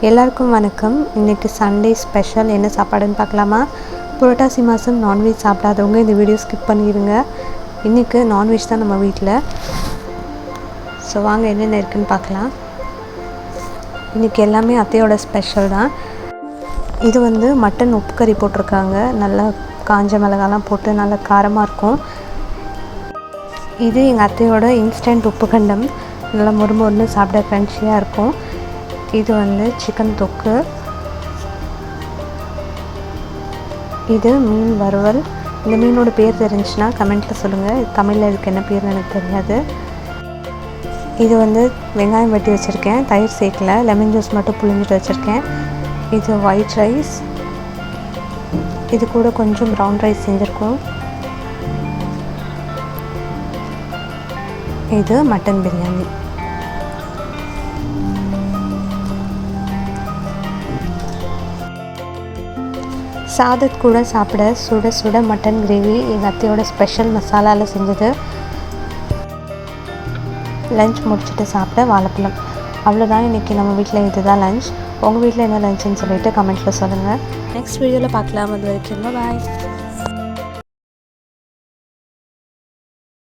எல்லாருக்கும் வணக்கம். இன்றைக்கி சண்டே ஸ்பெஷல் என்ன சாப்பாடுன்னு பார்க்கலாமா? புரட்டாசி மாதம் நான்வெஜ் சாப்பிடாதவங்க இந்த வீடியோ ஸ்கிப் பண்ணிடுங்க. இன்றைக்கி நான்வெஜ் தான் நம்ம வீட்டில். ஸோ வாங்க என்னென்ன இருக்குதுன்னு பார்க்கலாம். இன்றைக்கி எல்லாமே அத்தையோட ஸ்பெஷல் தான். இது மட்டன் உப்பு கறி போட்டிருக்காங்க. நல்லா காஞ்ச மிளகாலாம் போட்டு நல்லா காரமாக இருக்கும். இது எங்கள் அத்தையோட இன்ஸ்டன்ட் உப்பு கண்டம். நல்லா மொறுமொறுன்னு சாப்பிட க்ரன்ச்சியாக இருக்கும். இது சிக்கன் தொக்கு. இது மீன் வறுவல். இந்த மீனோட பேர் தெரிஞ்சுன்னா கமெண்ட்டில் சொல்லுங்கள். தமிழில் இதுக்கு என்ன பேர்னு எனக்கு தெரியாது. இது வெங்காயம் வெட்டி வச்சுருக்கேன். தயிர் சேர்க்கல, லெமன் ஜூஸ் மட்டும் புழிஞ்சிட்டு வச்சுருக்கேன். இது ஒயிட் ரைஸ். இது கூட கொஞ்சம் ப்ரௌன் ரைஸ் செஞ்சுருக்கோம். இது மட்டன் பிரியாணி. சாதத் கூட சாப்பிட சுட சுட மட்டன் கிரேவி எங்கள் அத்தையோட ஸ்பெஷல் மசாலாவில் செஞ்சது. லஞ்ச் முடிச்சுட்டு சாப்பிட வாழைப்பழம். அவ்வளோதான் இன்றைக்கி நம்ம வீட்டில் இதுதான் லஞ்ச். உங்கள் வீட்டில் என்ன லஞ்சுன்னு சொல்லிவிட்டு கமெண்ட்டில் சொல்லுங்கள். நெக்ஸ்ட் வீடியோவில் பார்க்கலாம். அது வரைக்கும் பாய்.